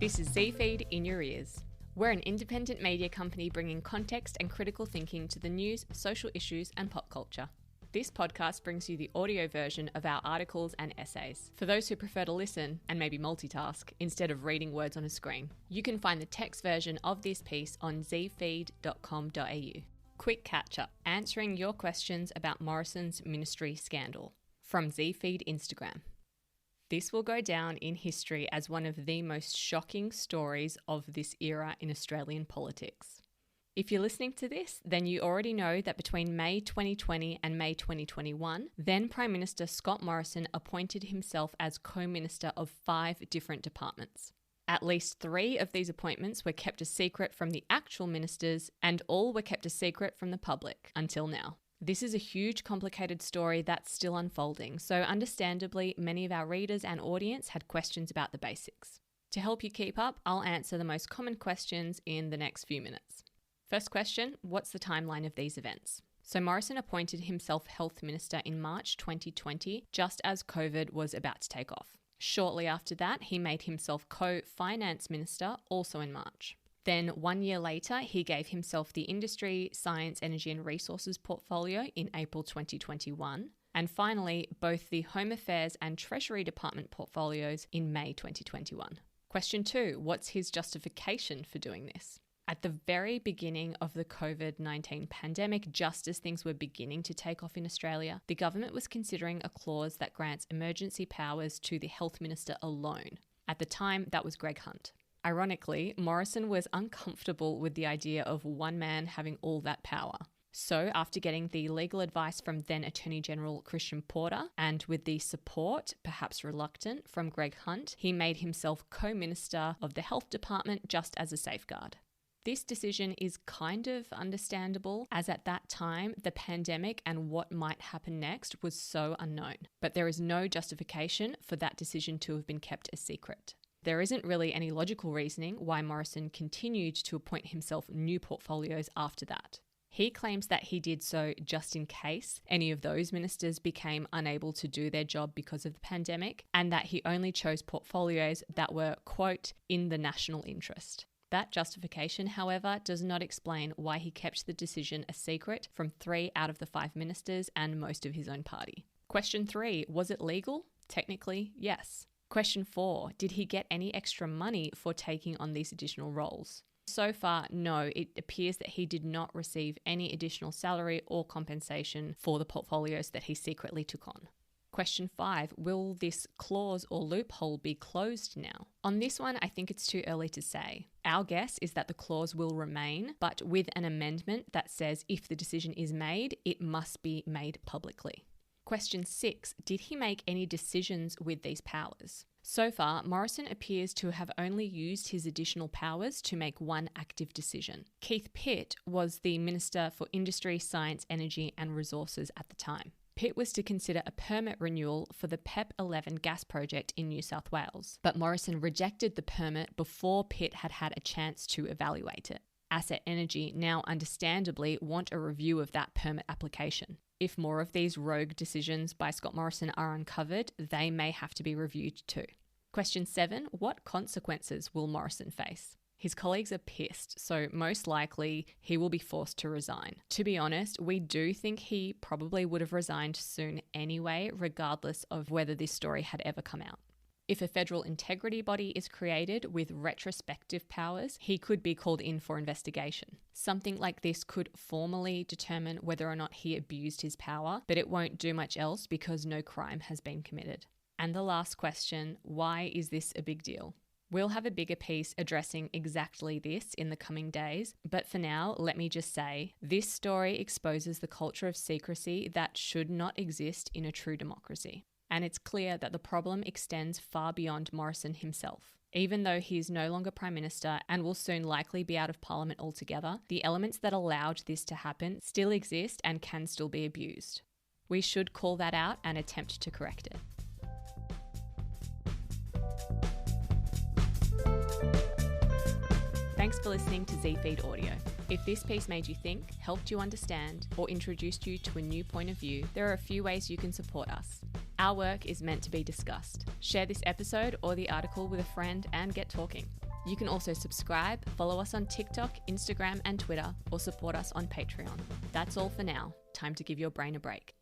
This is Z-Feed in your ears. We're an independent media company bringing context and critical thinking to the news, social issues, and pop culture. This podcast brings you the audio version of our articles and essays. For those who prefer to listen and maybe multitask instead of reading words on a screen, you can find the text version of this piece on zfeed.com.au. Quick catch-up, answering your questions about Morrison's ministry scandal from Z-Feed Instagram. This will go down in history as one of the most shocking stories of this era in Australian politics. If you're listening to this, then you already know that between May 2020 and May 2021, then Prime Minister Scott Morrison appointed himself as co-minister of 5 different departments. At least 3 of these appointments were kept a secret from the actual ministers, and all were kept a secret from the public until now. This is a huge, complicated story that's still unfolding, so understandably, many of our readers and audience had questions about the basics. To help you keep up, I'll answer the most common questions in the next few minutes. First question, what's the timeline of these events? So Morrison appointed himself Health Minister in March 2020, just as COVID was about to take off. Shortly after that, he made himself Co-Finance Minister, also in March. Then 1 year later, he gave himself the Industry, Science, Energy and Resources portfolio in April 2021. And finally, both the Home Affairs and Treasury Department portfolios in May 2021. Question 2, what's his justification for doing this? At the very beginning of the COVID-19 pandemic, just as things were beginning to take off in Australia, the government was considering a clause that grants emergency powers to the Health Minister alone. At the time, that was Greg Hunt. Ironically, Morrison was uncomfortable with the idea of one man having all that power. So, after getting the legal advice from then Attorney General Christian Porter, and with the support, perhaps reluctant, from Greg Hunt, he made himself co-minister of the Health Department just as a safeguard. This decision is kind of understandable, as at that time, the pandemic and what might happen next was so unknown. But there is no justification for that decision to have been kept a secret. There isn't really any logical reasoning why Morrison continued to appoint himself new portfolios after that. He claims that he did so just in case any of those ministers became unable to do their job because of the pandemic, and that he only chose portfolios that were, quote, in the national interest. That justification, however, does not explain why he kept the decision a secret from 3 out of the 5 ministers and most of his own party. Question 3, was it legal? Technically, yes. Question 4, did he get any extra money for taking on these additional roles? So far, no, it appears that he did not receive any additional salary or compensation for the portfolios that he secretly took on. Question 5, will this clause or loophole be closed now? On this one, I think it's too early to say. Our guess is that the clause will remain, but with an amendment that says if the decision is made, it must be made publicly. Question 6, did he make any decisions with these powers? So far, Morrison appears to have only used his additional powers to make one active decision. Keith Pitt was the Minister for Industry, Science, Energy and Resources at the time. Pitt was to consider a permit renewal for the PEP 11 gas project in New South Wales, but Morrison rejected the permit before Pitt had had a chance to evaluate it. Asset Energy now understandably want a review of that permit application. If more of these rogue decisions by Scott Morrison are uncovered, they may have to be reviewed too. Question 7, what consequences will Morrison face? His colleagues are pissed, so most likely he will be forced to resign. To be honest, we do think he probably would have resigned soon anyway, regardless of whether this story had ever come out. If a federal integrity body is created with retrospective powers, he could be called in for investigation. Something like this could formally determine whether or not he abused his power, but it won't do much else because no crime has been committed. And the last question, why is this a big deal? We'll have a bigger piece addressing exactly this in the coming days, but for now, let me just say, this story exposes the culture of secrecy that should not exist in a true democracy. And it's clear that the problem extends far beyond Morrison himself. Even though he is no longer Prime Minister and will soon likely be out of Parliament altogether, the elements that allowed this to happen still exist and can still be abused. We should call that out and attempt to correct it. Thanks for listening to Z-Feed Audio. If this piece made you think, helped you understand, or introduced you to a new point of view, there are a few ways you can support us. Our work is meant to be discussed. Share this episode or the article with a friend and get talking. You can also subscribe, follow us on TikTok, Instagram, and Twitter, or support us on Patreon. That's all for now. Time to give your brain a break.